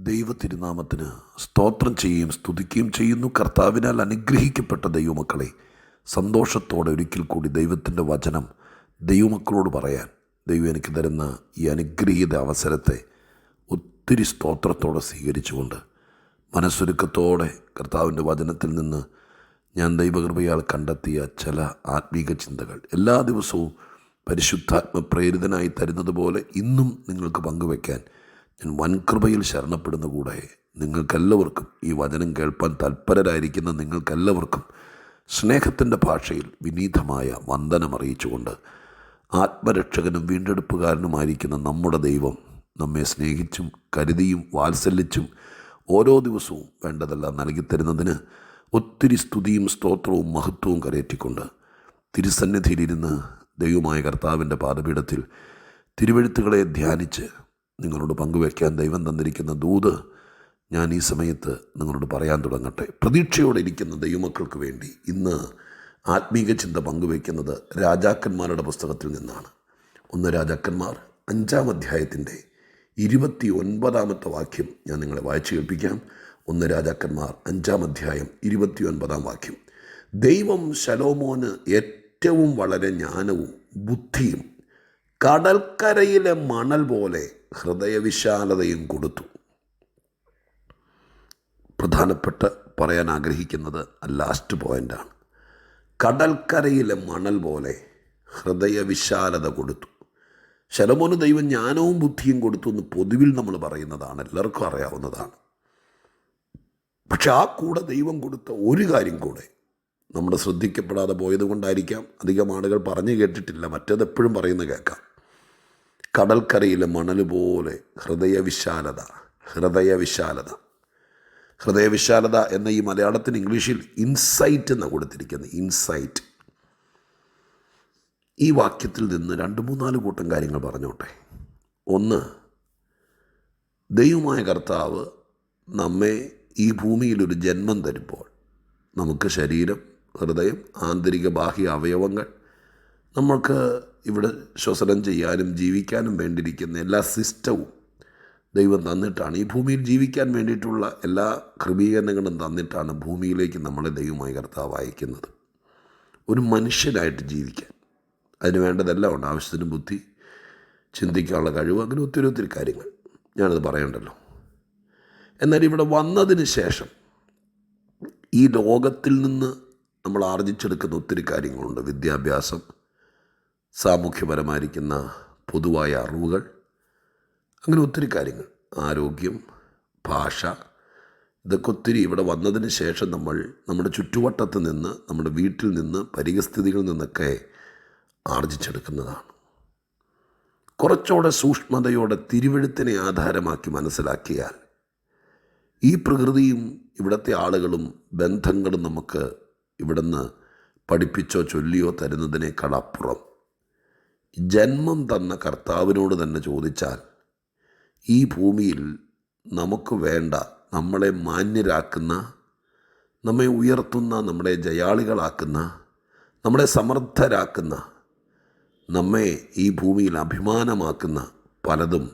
ദൈവത്തിരുനാമത്തിന് സ്തോത്രം ചെയ്യുകയും സ്തുതിക്കുകയും ചെയ്യുന്നു. കർത്താവിനാൽ അനുഗ്രഹിക്കപ്പെട്ട ദൈവമക്കളെ, സന്തോഷത്തോടെ ഒരിക്കൽ കൂടി ദൈവത്തിൻ്റെ വചനം ദൈവമക്കളോട് പറയാൻ ദൈവം എനിക്ക് തരുന്ന ഈ അനുഗ്രഹീത അവസരത്തെ ഒത്തിരി സ്തോത്രത്തോടെ സ്വീകരിച്ചുകൊണ്ട് മനസ്സൊരുക്കത്തോടെ കർത്താവിൻ്റെ വചനത്തിൽ നിന്ന് ഞാൻ ദൈവകൃപയാൽ കണ്ടെത്തിയ ചില ആത്മീക ചിന്തകൾ എല്ലാ ദിവസവും പരിശുദ്ധാത്മ പ്രേരിതനായി തരുന്നത് പോലെ ഇന്നും നിങ്ങൾക്ക് പങ്കുവയ്ക്കാൻ ഞാൻ വൻകൃപയിൽ ശരണപ്പെടുന്ന കൂടെ നിങ്ങൾക്കെല്ലാവർക്കും, ഈ വചനം കേൾപ്പാൻ തൽപരരായിരിക്കുന്ന നിങ്ങൾക്കെല്ലാവർക്കും സ്നേഹത്തിൻ്റെ ഭാഷയിൽ വിനീതമായ വന്ദനം അറിയിച്ചുകൊണ്ട് ആത്മരക്ഷകനും വീണ്ടെടുപ്പുകാരനുമായിരിക്കുന്ന നമ്മുടെ ദൈവം നമ്മെ സ്നേഹിച്ചും കരുതിയും വാത്സല്യച്ചും ഓരോ ദിവസവും വേണ്ടതെല്ലാം നൽകിത്തരുന്നതിന് ഒത്തിരി സ്തുതിയും സ്തോത്രവും മഹത്വവും കരയറ്റിക്കൊണ്ട് തിരുസന്നിധിയിലിരുന്ന് ദൈവമായ കർത്താവിൻ്റെ പാദപീഠത്തിൽ തിരുവെഴുത്തുകളെ ധ്യാനിച്ച് നിങ്ങളോട് പങ്കുവയ്ക്കാൻ ദൈവം തന്നിരിക്കുന്ന ദൂത് ഞാൻ ഈ സമയത്ത് നിങ്ങളോട് പറയാൻ തുടങ്ങട്ടെ. പ്രതീക്ഷയോടെ ഇരിക്കുന്ന ദൈവമക്കൾക്ക് വേണ്ടി ഇന്ന് ആത്മീക ചിന്ത പങ്കുവയ്ക്കുന്നത് രാജാക്കന്മാരുടെ പുസ്തകത്തിൽ നിന്നാണ്. 1 രാജാക്കന്മാർ 5-ാം അധ്യായത്തിൻ്റെ 29-ാമത്തെ വാക്യം ഞാൻ നിങ്ങളെ വായിച്ചു കേൾപ്പിക്കാം. 1 രാജാക്കന്മാർ 5-ാം അധ്യായം 29-ാം വാക്യം. ദൈവം ശലോമോന് ഏറ്റവും വളരെ ജ്ഞാനവും ബുദ്ധിയും കടൽക്കരയിലെ മണൽ പോലെ ഹൃദയവിശാലതയും കൊടുത്തു. പ്രധാനപ്പെട്ട പറയാൻ ആഗ്രഹിക്കുന്നത് ലാസ്റ്റ് പോയിൻ്റാണ്. കടൽക്കരയിലെ മണൽ പോലെ ഹൃദയവിശാലത കൊടുത്തു. ശലോമോന് ദൈവം ജ്ഞാനവും ബുദ്ധിയും കൊടുത്തു എന്ന് പൊതുവിൽ നമ്മൾ പറയുന്നതാണ്, എല്ലാവർക്കും അറിയാവുന്നതാണ്. പക്ഷെ ആ കൂടെ ദൈവം കൊടുത്ത ഒരു കാര്യം കൂടെ നമ്മുടെ ശ്രദ്ധിക്കപ്പെടാതെ പോയത് കൊണ്ടായിരിക്കാം അധികം ആളുകൾ പറഞ്ഞു കേട്ടിട്ടില്ല. മറ്റേതെപ്പോഴും പറയുന്നത് കേൾക്കാം. കടൽക്കരയിലെ മണൽ പോലെ ഹൃദയവിശാലത. ഹൃദയവിശാലത എന്ന ഈ മലയാളത്തിന് ഇംഗ്ലീഷിൽ ഇൻസൈറ്റ് എന്നാണ് കൊടുത്തിരിക്കുന്നത്. ഇൻസൈറ്റ്. ഈ വാക്യത്തിൽ നിന്ന് 2-3-4 കൂട്ടം കാര്യങ്ങൾ പറഞ്ഞോട്ടെ. ഒന്ന്, ദൈവമായ കർത്താവ് നമ്മെ ഈ ഭൂമിയിലൊരു ജന്മം തരുമ്പോൾ നമുക്ക് ശരീരം, ഹൃദയം, ആന്തരിക ബാഹ്യ അവയവങ്ങൾ, നമ്മൾക്ക് ഇവിടെ ശ്വസനം ചെയ്യാനും ജീവിക്കാനും വേണ്ടിയിരിക്കുന്ന എല്ലാ സിസ്റ്റവും ദൈവം തന്നിട്ടാണ്, ഈ ഭൂമിയിൽ ജീവിക്കാൻ വേണ്ടിയിട്ടുള്ള എല്ലാ ക്രമീകരണങ്ങളും തന്നിട്ടാണ് ഭൂമിയിലേക്ക് നമ്മളെ ദൈവമായ കർത്താവ് അയക്കുന്നത്. ഒരു മനുഷ്യനായിട്ട് ജീവിക്കാൻ അതിന് വേണ്ടതെല്ലാം ഉണ്ട്. ആവശ്യത്തിന് ബുദ്ധി, ചിന്തിക്കാനുള്ള കഴിവ്, അങ്ങനെ ഒത്തിരി കാര്യങ്ങൾ ഞാനത് പറയണ്ടല്ലോ. എന്നാൽ ഇവിടെ വന്നതിന് ശേഷം ഈ ലോകത്തിൽ നിന്ന് നമ്മൾ ആർജിച്ചെടുക്കുന്ന ഒത്തിരി കാര്യങ്ങളുണ്ട്. വിദ്യാഭ്യാസം, സാമൂഹ്യപരമായിരിക്കുന്ന പൊതുവായ അറിവുകൾ, അങ്ങനെ ഒത്തിരി കാര്യങ്ങൾ, ആരോഗ്യം, ഭാഷ, ഇതൊക്കെ ഒത്തിരി ഇവിടെ വന്നതിന് ശേഷം നമ്മൾ നമ്മുടെ ചുറ്റുവട്ടത്ത് നിന്ന്, നമ്മുടെ വീട്ടിൽ നിന്ന്, പരിസ്ഥിതികളിൽ നിന്നൊക്കെ ആർജിച്ചെടുക്കുന്നതാണ്. കുറച്ചുകൂടെ സൂക്ഷ്മതയോടെ തിരുവെഴുത്തിനെ ആധാരമാക്കി മനസ്സിലാക്കിയാൽ ഈ പ്രകൃതിയും ഇവിടുത്തെ ആളുകളും ബന്ധങ്ങളും നമുക്ക് ഇവിടുന്ന് പഠിപ്പിച്ചോ ചൊല്ലിയോ തരുന്നതിനേക്കാൾ അപ്പുറം ജന്മം തന്ന കർത്താവിനോട് തന്നെ ചോദിച്ചാൽ ഈ ഭൂമിയിൽ നമുക്ക് വേണ്ട, നമ്മളെ മാന്യരാക്കുന്ന, നമ്മെ ഉയർത്തുന്ന, നമ്മളെ ജയാളികളാക്കുന്ന, നമ്മളെ സമർത്ഥരാക്കുന്ന, നമ്മെ ഈ ഭൂമിയിൽ അഭിമാനമാക്കുന്ന പലതും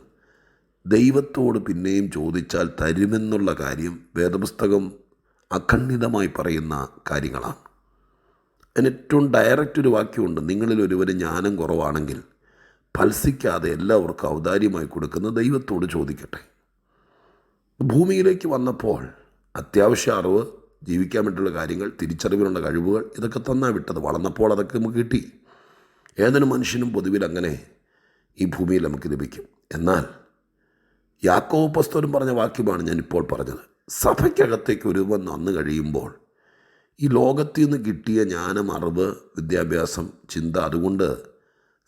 ദൈവത്തോട് പിന്നെയും ചോദിച്ചാൽ തരുമെന്നുള്ള കാര്യം വേദപുസ്തകം അഖണ്ഡിതമായി പറയുന്ന കാര്യങ്ങളാണ്. അതിന് ഏറ്റവും ഡയറക്റ്റ് ഒരു വാക്യമുണ്ട്. നിങ്ങളിൽ ഒരുവന് ജ്ഞാനം കുറവാണെങ്കിൽ ഫൽസിക്കാതെ എല്ലാവർക്കും ഔദാര്യമായി കൊടുക്കുന്ന ദൈവത്തോട് ചോദിക്കട്ടെ. ഭൂമിയിലേക്ക് വന്നപ്പോൾ അത്യാവശ്യ അറിവ്, ജീവിക്കാൻ വേണ്ടിയുള്ള കാര്യങ്ങൾ, തിരിച്ചറിവിനുള്ള കഴിവുകൾ, ഇതൊക്കെ തന്നാ വിട്ടത്. വളർന്നപ്പോൾ അതൊക്കെ നമുക്ക് കിട്ടി. ഏതൊരു മനുഷ്യനും പൊതുവിൽ അങ്ങനെ ഈ ഭൂമിയിൽ നമുക്ക് ലഭിക്കും. എന്നാൽ യാക്കോബ് അപ്പോസ്തലൻ പറഞ്ഞ വാക്യമാണ് ഞാനിപ്പോൾ പറഞ്ഞത്. സഭയ്ക്കകത്തേക്ക് ഒരുവൻ വന്നു കഴിയുമ്പോൾ ഈ ലോകത്തിൽ നിന്ന് കിട്ടിയ ജ്ഞാനം, അറിവ്, വിദ്യാഭ്യാസം, ചിന്ത, അതുകൊണ്ട്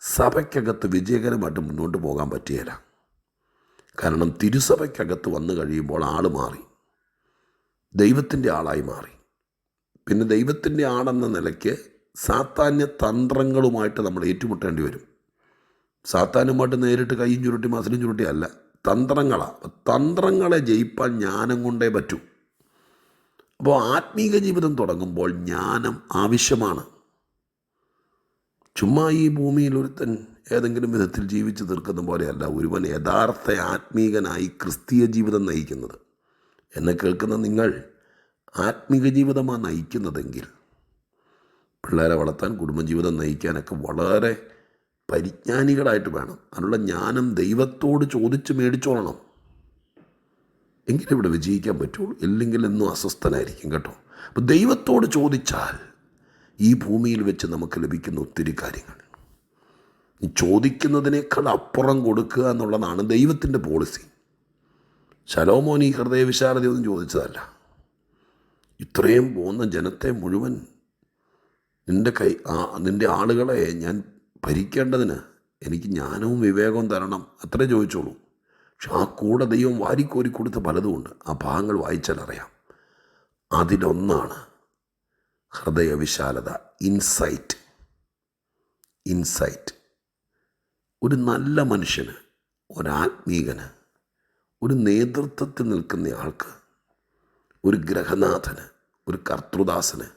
സഭയ്ക്കകത്ത് വിജയകരമായിട്ട് മുന്നോട്ട് പോകാൻ പറ്റുകയില്ല. കാരണം തിരുസഭയ്ക്കകത്ത് വന്നു കഴിയുമ്പോൾ ആൾ മാറി, ദൈവത്തിൻ്റെ ആളായി മാറി. പിന്നെ ദൈവത്തിൻ്റെ ആളെന്ന നിലയ്ക്ക് സാത്താന്യ തന്ത്രങ്ങളുമായിട്ട് നമ്മൾ ഏറ്റുമുട്ടേണ്ടി വരും. സാത്താനുമായിട്ട് നേരിട്ട് കൈയും ചുരുട്ടി മസിലും ചുരുട്ടി അല്ല, തന്ത്രങ്ങളാണ്. തന്ത്രങ്ങളെ ജയിപ്പാൻ ജ്ഞാനം കൊണ്ടേ പറ്റൂ. അപ്പോൾ ആത്മീക ജീവിതം തുടങ്ങുമ്പോൾ ജ്ഞാനം ആവശ്യമാണ്. ചുമ്മാ ഈ ഭൂമിയിൽ ഒരുത്തൻ ഏതെങ്കിലും വിധത്തിൽ ജീവിച്ച് തീർക്കുന്ന പോലെയല്ല ഒരുവൻ യഥാർത്ഥ ആത്മീകനായി ക്രിസ്തീയ ജീവിതം നയിക്കുന്നത്. എന്നെ കേൾക്കുന്ന നിങ്ങൾ ആത്മീക ജീവിതമാണ് നയിക്കുന്നതെങ്കിൽ പിള്ളേരെ വളർത്താൻ, കുടുംബജീവിതം നയിക്കാനൊക്കെ വളരെ പരിജ്ഞാനികളായിട്ട് വേണം. അതിനുള്ള ജ്ഞാനം ദൈവത്തോട് ചോദിച്ച് മേടിച്ചോളണം. എങ്കിലും ഇവിടെ വിജയിക്കാൻ പറ്റുള്ളൂ. ഇല്ലെങ്കിൽ എന്നും അസ്വസ്ഥനായിരിക്കും കേട്ടോ. അപ്പോൾ ദൈവത്തോട് ചോദിച്ചാൽ ഈ ഭൂമിയിൽ വെച്ച് നമുക്ക് ലഭിക്കുന്ന ഒത്തിരി കാര്യങ്ങൾ. ഈ ചോദിക്കുന്നതിനേക്കാൾ അപ്പുറം കൊടുക്കുക എന്നുള്ളതാണ് ദൈവത്തിൻ്റെ പോളിസി. ശലോമോൻ ഈ ഹൃദയവിശാലതയൊന്നും ചോദിച്ചതല്ല. ഇത്രയും പോകുന്ന ജനത്തെ മുഴുവൻ നിൻ്റെ ആളുകളെ ഞാൻ ഭരിക്കേണ്ടതിന് എനിക്ക് ജ്ഞാനവും വിവേകവും തരണം, അത്രേ ചോദിച്ചോളൂ. പക്ഷെ ആ കൂടെ ദൈവം വാരിക്കോരി കൊടുത്ത പലതുമുണ്ട്. ആ ഭാഗങ്ങൾ വായിച്ചാൽ അറിയാം. അതിലൊന്നാണ് ഹൃദയവിശാലത, ഇൻസൈറ്റ്. ഒരു നല്ല മനുഷ്യന്, ഒരാത്മീകന്, ഒരു നേതൃത്വത്തിൽ നിൽക്കുന്ന ആൾക്ക്, ഒരു ഗ്രഹനാഥന്, ഒരു കർത്തൃദാസന്,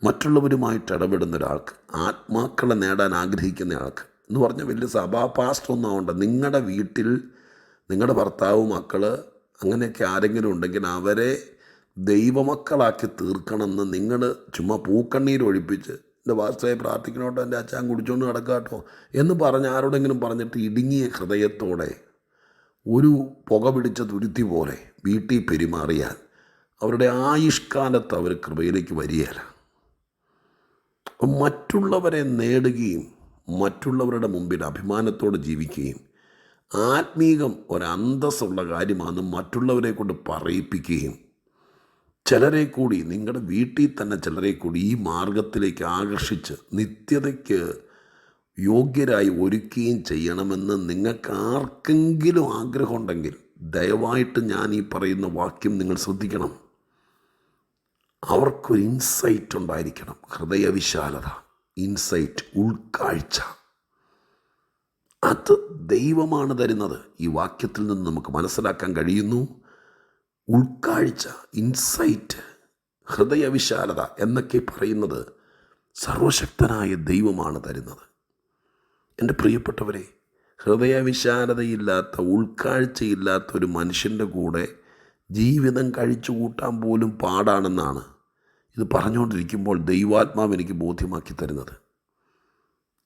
മറ്റുള്ളവരുമായിട്ട് ഇടപെടുന്ന ഒരാൾക്ക്, ആത്മാക്കളെ നേടാൻ ആഗ്രഹിക്കുന്ന ആൾക്ക് എന്ന് പറഞ്ഞാൽ വലിയ സഭാ പാസ്റ്ററൊന്നും ആവണ്ട. നിങ്ങളുടെ വീട്ടിൽ നിങ്ങളുടെ ഭർത്താവ്, മക്കൾ അങ്ങനെയൊക്കെ ആരെങ്കിലും ഉണ്ടെങ്കിൽ അവരെ ദൈവമക്കളാക്കി തീർക്കണമെന്ന് നിങ്ങൾ ചുമ്മാ പൂക്കണ്ണീരൊഴിപ്പിച്ച് എൻ്റെ പാസ്റ്ററെ പ്രാർത്ഥിക്കണോട്ടോ, എൻ്റെ അച്ഛൻ കുടിച്ചോണ്ട് കിടക്കാട്ടോ എന്ന് പറഞ്ഞ് ആരോടെങ്കിലും പറഞ്ഞിട്ട് ഇടുങ്ങിയ ഹൃദയത്തോടെ ഒരു പുക പിടിച്ച തുരുത്തി പോലെ വീട്ടിൽ പെരുമാറിയാൽ അവരുടെ ആയുഷ്കാലത്ത് അവർ കൃപയിലേക്ക് വരികയില്ല. മറ്റുള്ളവരെ നേടുകയും മറ്റുള്ളവരുടെ മുമ്പിൽ അഭിമാനത്തോടെ ജീവിക്കുകയും ആത്മീകം ഒരന്തസ്സുള്ള കാര്യമാണ് മറ്റുള്ളവരെ കൊണ്ട് പറയിപ്പിക്കുകയും ചിലരെ കൂടി, നിങ്ങളുടെ വീട്ടിൽ തന്നെ ചിലരെ കൂടി ഈ മാർഗത്തിലേക്ക് ആകർഷിച്ച് നിത്യതയ്ക്ക് യോഗ്യരായി ഒരുക്കുകയും ചെയ്യണമെന്ന് നിങ്ങൾക്ക് ആർക്കെങ്കിലും ആഗ്രഹമുണ്ടെങ്കിൽ ദയവായിട്ട് ഞാൻ ഈ പറയുന്ന വാക്യം നിങ്ങൾ ശ്രദ്ധിക്കണം. അവർക്കൊരു ഇൻസൈറ്റ് ഉണ്ടായിരിക്കണം. ഹൃദയവിശാലത, ഇൻസൈറ്റ്, ഉൾക്കാഴ്ച. അത് ദൈവമാണ് തരുന്നത്. ഈ വാക്യത്തിൽ നിന്ന് നമുക്ക് മനസ്സിലാക്കാൻ കഴിയുന്നു. ഉൾക്കാഴ്ച, ഇൻസൈറ്റ്, ഹൃദയവിശാലത എന്നൊക്കെ പറയുന്നത് സർവശക്തനായ ദൈവമാണ് തരുന്നത്. എൻ്റെ പ്രിയപ്പെട്ടവരെ, ഹൃദയവിശാലതയില്ലാത്ത, ഉൾക്കാഴ്ചയില്ലാത്ത ഒരു മനുഷ്യൻ്റെ കൂടെ ജീവിതം കഴിച്ചു കൂട്ടാൻ പോലും പാടാണെന്നാണ് ഇത് പറഞ്ഞുകൊണ്ടിരിക്കുമ്പോൾ ദൈവാത്മാവ് എനിക്ക് ബോധ്യമാക്കി തരുന്നത്.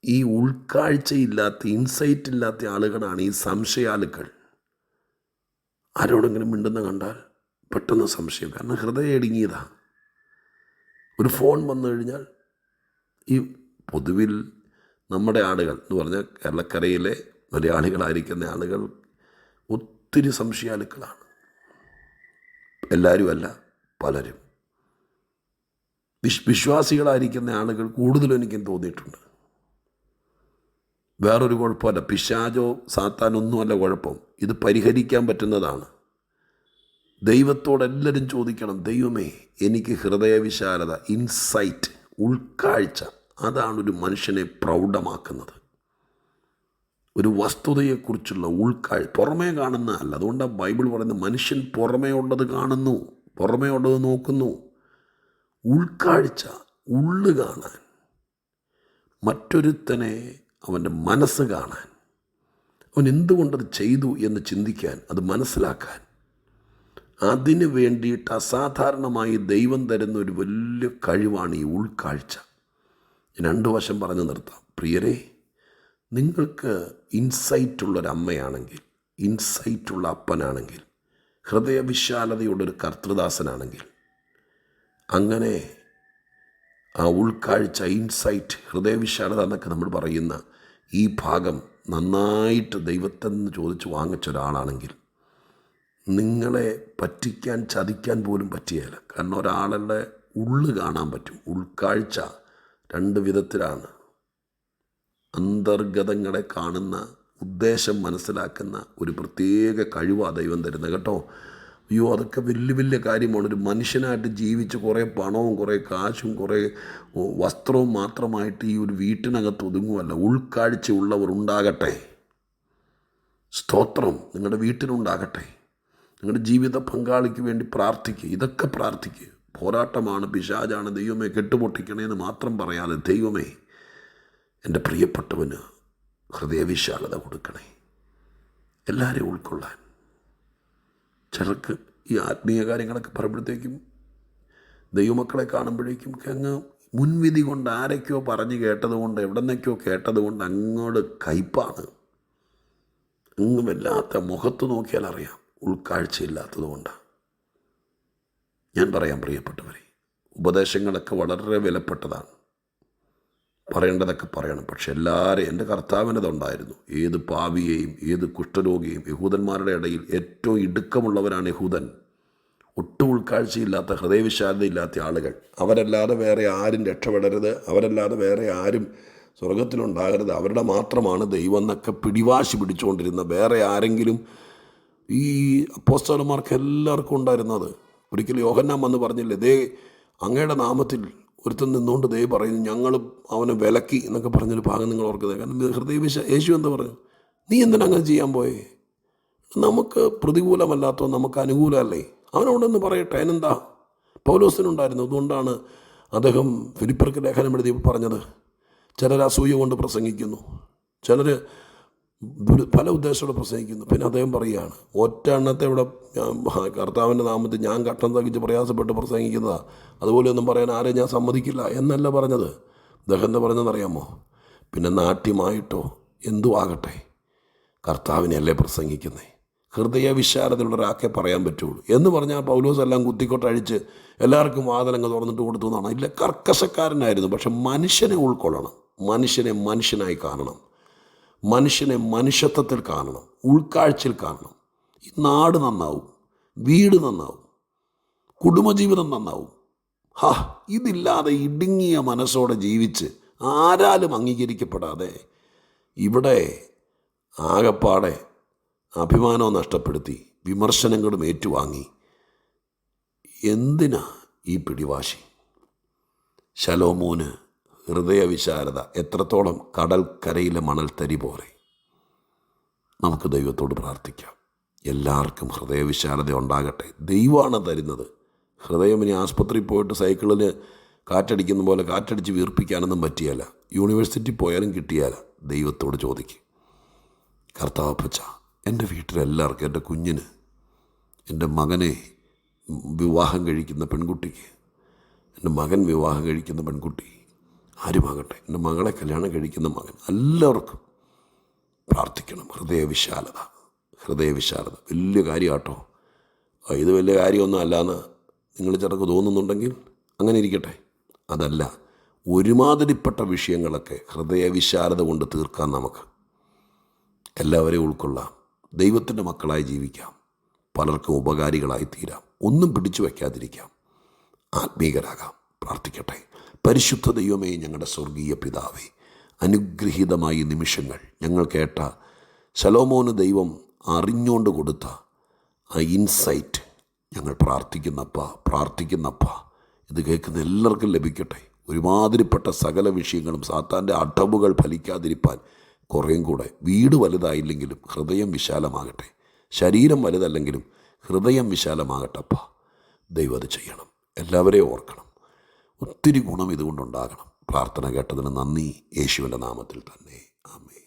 ഈ ഉൾക്കാഴ്ചയില്ലാത്ത, ഇൻസൈറ്റ് ഇല്ലാത്ത ആളുകളാണ് ഈ സംശയാലുക്കൾ. ആരോടെങ്കിലും മിണ്ടുന്ന കണ്ടാൽ പെട്ടെന്ന് സംശയം. കാരണം ഹൃദയം ഇടുങ്ങിയതാണ്. ഒരു ഫോൺ വന്നു കഴിഞ്ഞാൽ ഈ പൊതുവിൽ നമ്മുടെ ആളുകൾ എന്ന് പറഞ്ഞാൽ കേരളക്കരയിലെ മലയാളികളായിരിക്കുന്ന ആളുകൾ ഒത്തിരി സംശയാലുക്കളാണ്. എല്ലാവരുമല്ല, പലരും. വിശ്വാസികളായിരിക്കുന്ന ആളുകൾ കൂടുതലും എനിക്കും തോന്നിയിട്ടുണ്ട്. വേറൊരു കുഴപ്പമല്ല, പിശാചോ സാത്താനൊന്നുമല്ല കുഴപ്പം. ഇത് പരിഹരിക്കാൻ പറ്റുന്നതാണ്. ദൈവത്തോടെല്ലാവരും ചോദിക്കണം, ദൈവമേ എനിക്ക് ഹൃദയവിശാലത, ഇൻസൈറ്റ്, ഉൾക്കാഴ്ച. അതാണ് ഒരു മനുഷ്യനെ പ്രൗഢമാക്കുന്നത്. ഒരു വസ്തുതയെക്കുറിച്ചുള്ള ഉൾക്കാഴ്ച, പുറമേ കാണുന്ന അല്ല. അതുകൊണ്ടാണ് ബൈബിൾ പറയുന്നത് മനുഷ്യൻ പുറമേ ഉള്ളത് കാണുന്നു, പുറമേ ഉള്ളത് നോക്കുന്നു. ഉൾക്കാഴ്ച, ഉള്ളു കാണാൻ, മറ്റൊരുത്തനെ അവൻ്റെ മനസ്സ് കാണാൻ, അവൻ എന്തുകൊണ്ടത് ചെയ്തു എന്ന് ചിന്തിക്കാൻ, അത് മനസ്സിലാക്കാൻ, അതിന് വേണ്ടിയിട്ട് അസാധാരണമായി ദൈവം തരുന്ന ഒരു വലിയ കഴിവാണ് ഈ ഉൾക്കാഴ്ച. രണ്ടു വശം പറഞ്ഞു നിർത്താം. പ്രിയരെ, നിങ്ങൾക്ക് ഇൻസൈറ്റുള്ളൊരമ്മയാണെങ്കിൽ, ഇൻസൈറ്റുള്ള അപ്പനാണെങ്കിൽ, ഹൃദയവിശാലതയുള്ളൊരു കർത്തൃദാസനാണെങ്കിൽ, അങ്ങനെ ആ ഉൾക്കാഴ്ച, ഇൻസൈറ്റ്, ഹൃദയവിശാലത എന്നൊക്കെ നമ്മൾ പറയുന്ന ഈ ഭാഗം നന്നായിട്ട് ദൈവത്തിൽ നിന്ന് ചോദിച്ച് വാങ്ങിച്ച ഒരാളാണെങ്കിൽ നിങ്ങളെ പറ്റിക്കാൻ, ചതിക്കാൻ പോലും പറ്റുകയില്ല. കാരണം ഒരാളുടെ ഉള്ളു കാണാൻ പറ്റും. ഉൾക്കാഴ്ച രണ്ട് വിധത്തിലാണ്. അന്തർഗതങ്ങളെ കാണുന്ന, ഉദ്ദേശം മനസ്സിലാക്കുന്ന ഒരു പ്രത്യേക കഴിവാണ് ദൈവം തരുന്നത് കേട്ടോ. അയ്യോ, അതൊക്കെ വലിയ വലിയ കാര്യമാണ്. ഒരു മനുഷ്യനായിട്ട് ജീവിച്ച് കുറേ പണവും കുറേ കാശും കുറേ വസ്ത്രവും മാത്രമായിട്ട് ഈ ഒരു വീട്ടിനകത്ത് ഒതുങ്ങുമല്ല. ഉൾക്കാഴ്ച ഉള്ളവർ ഉണ്ടാകട്ടെ. സ്തോത്രം നിങ്ങളുടെ വീട്ടിലുണ്ടാകട്ടെ. നിങ്ങളുടെ ജീവിത പങ്കാളിക്ക് വേണ്ടി പ്രാർത്ഥിക്കുക. ഇതൊക്കെ പ്രാർത്ഥിക്കുക. പോരാട്ടമാണ്, പിശാചാണ്, ദൈവമേ കെട്ടുപൊട്ടിക്കണേന്ന് മാത്രം പറയാതെ, ദൈവമേ എൻ്റെ പ്രിയപ്പെട്ടവന് ഹൃദയവിശാലത കൊടുക്കണേ, എല്ലാവരെയും ഉൾക്കൊള്ളാൻ. ചിലർക്ക് ഈ ആത്മീയ കാര്യങ്ങളൊക്കെ പറയുമ്പോഴത്തേക്കും ദൈവമക്കളെ കാണുമ്പോഴേക്കും അങ്ങ് മുൻവിധി കൊണ്ട് ആരൊക്കെയോ പറഞ്ഞു കേട്ടതുകൊണ്ട് എവിടെന്നൊക്കെയോ കേട്ടതുകൊണ്ട് അങ്ങോട്ട് കയ്പാണ്. അങ്ങ് വല്ലാത്ത മുഖത്ത് നോക്കിയാൽ അറിയാം ഉൾക്കാഴ്ചയില്ലാത്തത് കൊണ്ടാണ്. ഞാൻ പറയാം പ്രിയപ്പെട്ടവരെ, ഉപദേശങ്ങളൊക്കെ വളരെ വിലപ്പെട്ടതാണ്, പറയേണ്ടതൊക്കെ പറയണം. പക്ഷെ എല്ലാവരും എൻ്റെ കർത്താവിനതുണ്ടായിരുന്നു. ഏത് പാപിയെയും ഏത് കുഷ്ഠരോഗിയെയും, യഹൂദന്മാരുടെ ഇടയിൽ ഏറ്റവും ഇടുക്കമുള്ളവരാണ് യഹൂദൻ. ഒട്ടും ഉൾക്കാഴ്ചയില്ലാത്ത ഹൃദയവിശാലതയില്ലാത്ത ആളുകൾ. അവരല്ലാതെ വേറെ ആരും രക്ഷപ്പെടരുത്, അവരല്ലാതെ വേറെ ആരും സ്വർഗത്തിലുണ്ടാകരുത്, അവരുടെ മാത്രമാണ് ദൈവം എന്നൊക്കെ പിടിവാശി പിടിച്ചുകൊണ്ടിരുന്ന വേറെ ആരെങ്കിലും ഈ അപ്പോസ്തലന്മാർക്ക് എല്ലാവർക്കും ഉണ്ടായിരുന്നത്. ഒരിക്കലും യോഹന്നാൻ വന്ന് പറഞ്ഞില്ലേ, ദേ അങ്ങയുടെ നാമത്തിൽ ഒരുത്തൻ നിന്നുകൊണ്ട് ദൈവം പറയുന്നു ഞങ്ങളും അവനെ വിലക്കി എന്നൊക്കെ പറഞ്ഞൊരു ഭാഗം നിങ്ങൾ ഓർക്കുന്നത്. കാരണം യേശു എന്താ പറഞ്ഞു, നീ എന്തിനാ അങ്ങനെ ചെയ്യാൻ പോയേ? നമുക്ക് പ്രതികൂലമല്ലാത്തോ നമുക്ക് അനുകൂലമല്ലേ? അവനോടൊന്ന് പറയട്ടെ, അതിനെന്താ? പൗലോസിനുണ്ടായിരുന്നു. അതുകൊണ്ടാണ് അദ്ദേഹം ഫിലിപ്പർക്ക് ലേഖനം എഴുതി പറഞ്ഞത്, ചിലർ അസൂയ കൊണ്ട് പ്രസംഗിക്കുന്നു, ചിലർ പല ഉദ്ദേശത്തോടെ പ്രസംഗിക്കുന്നു. പിന്നെ അദ്ദേഹം പറയുകയാണ്, ഒറ്റ എണ്ണത്തെ ഇവിടെ കർത്താവിൻ്റെ നാമത്തിൽ ഞാൻ കട്ടം തകിച്ച് പ്രയാസപ്പെട്ട് പ്രസംഗിക്കുന്നതാണ്, അതുപോലെയൊന്നും പറയാൻ ആരെയും ഞാൻ സമ്മതിക്കില്ല എന്നല്ല പറഞ്ഞത്. അദ്ദേഹം എന്താ പറഞ്ഞതെന്നറിയാമോ? പിന്നെ നാട്യമായിട്ടോ എന്തു ആകട്ടെ, കർത്താവിനെയല്ലേ പ്രസംഗിക്കുന്നേ, ഹൃദയവിശാലതയുള്ള ഒരാൾക്കേ പറയാൻ പറ്റുള്ളൂ എന്ന് പറഞ്ഞാൽ പൗലോസ് എല്ലാം കുത്തിക്കൊട്ടഴിച്ച് എല്ലാവർക്കും വാതിലങ്ങ് തുറന്നിട്ട് കൊടുത്തു എന്നാണ്. ഇല്ല, കർക്കശക്കാരനായിരുന്നു. പക്ഷെ മനുഷ്യനെ ഉൾക്കൊള്ളണം, മനുഷ്യനെ മനുഷ്യനായി കാണണം, മനുഷ്യനെ മനുഷ്യത്വത്തിൽ കാണണം, ഉൾക്കാഴ്ചയിൽ കാണണം. ഈ നാട് നന്നാവും, വീട് നന്നാവും, കുടുംബജീവിതം നന്നാവും. ഇതില്ലാതെ ഇടുങ്ങിയ മനസ്സോടെ ജീവിച്ച് ആരാലും അംഗീകരിക്കപ്പെടാതെ ഇവിടെ ആകപ്പാടെ അഭിമാനവും നഷ്ടപ്പെടുത്തി വിമർശനങ്ങളും ഏറ്റുവാങ്ങി എന്തിനാ ഈ പിടിവാശി? ശലോമോന് ഹൃദയവിശാലത എത്രത്തോളം കടൽക്കരയിലെ മണൽത്തരി പോലെ. നമുക്ക് ദൈവത്തോട് പ്രാർത്ഥിക്കാം, എല്ലാവർക്കും ഹൃദയവിശാലത ഉണ്ടാകട്ടെ. ദൈവമാണ് തരുന്നത്. ഹൃദയം ഇനി ആസ്പത്രിയിൽ പോയിട്ട് സൈക്കിളിന് കാറ്റടിക്കുന്ന പോലെ കാറ്റടിച്ച് വീർപ്പിക്കാനൊന്നും പറ്റിയല്ല, യൂണിവേഴ്സിറ്റി പോയാലും കിട്ടിയാല. ദൈവത്തോട് ചോദിക്കും, കർത്താവപ്പച്ച എൻ്റെ വീട്ടിലെല്ലാവർക്കും, എൻ്റെ കുഞ്ഞിന്, എൻ്റെ മകനെ വിവാഹം കഴിക്കുന്ന പെൺകുട്ടിക്ക്, എൻ്റെ മകൻ വിവാഹം കഴിക്കുന്ന പെൺകുട്ടി, ആരുമാകട്ടെ, എൻ്റെ മകളെ കല്യാണം കഴിക്കുന്ന മകൻ, എല്ലാവർക്കും പ്രാർത്ഥിക്കണം. ഹൃദയവിശാലത, ഹൃദയവിശാലത വലിയ കാര്യമാട്ടോ. ഇത് വലിയ കാര്യമൊന്നും അല്ലാന്ന് നിങ്ങൾ ചിലർക്ക് തോന്നുന്നുണ്ടെങ്കിൽ അങ്ങനെ ഇരിക്കട്ടെ. അതല്ല, ഒരുമാതിരിപ്പെട്ട വിഷയങ്ങളൊക്കെ ഹൃദയവിശാലത കൊണ്ട് തീർക്കാൻ നമുക്ക് എല്ലാവരെയും ഉൾക്കൊള്ളാം. ദൈവത്തിൻ്റെ മക്കളായി ജീവിക്കാം, പലർക്കും ഉപകാരികളായി തീരാം, ഒന്നും പിടിച്ചു വയ്ക്കാതിരിക്കാം, ആത്മീകരാകാം. പ്രാർത്ഥിക്കട്ടെ. പരിശുദ്ധ ദൈവമേ, ഞങ്ങളുടെ സ്വർഗീയ പിതാവേ, അനുഗ്രഹീതമായ നിമിഷങ്ങൾ ഞങ്ങൾ കേട്ട ശലോമോന് ദൈവം അറിഞ്ഞുകൊണ്ട് കൊടുത്ത ആ ഇൻസൈറ്റ് ഞങ്ങൾ പ്രാർത്ഥിക്കുന്നപ്പ ഇത് കേൾക്കുന്ന എല്ലാവർക്കും ലഭിക്കട്ടെ. ഒരുമാതിരിപ്പെട്ട സകല വിഷയങ്ങളും സാത്താൻ്റെ അടവുകൾ ഫലിക്കാതിരിപ്പാൻ കുറേയും കൂടെ വീട് വലുതായില്ലെങ്കിലും ഹൃദയം വിശാലമാകട്ടെ, ശരീരം വലുതല്ലെങ്കിലും ഹൃദയം വിശാലമാകട്ടപ്പ. ദൈവം അത് ചെയ്യണം. എല്ലാവരെയും ഓർക്കണം. ഒത്തിരി ഗുണം ഇതുകൊണ്ടുണ്ടാകണം. പ്രാർത്ഥന കേട്ടതിന് നന്ദി. യേശുവിൻ്റെ നാമത്തിൽ തന്നെ. ആമേൻ.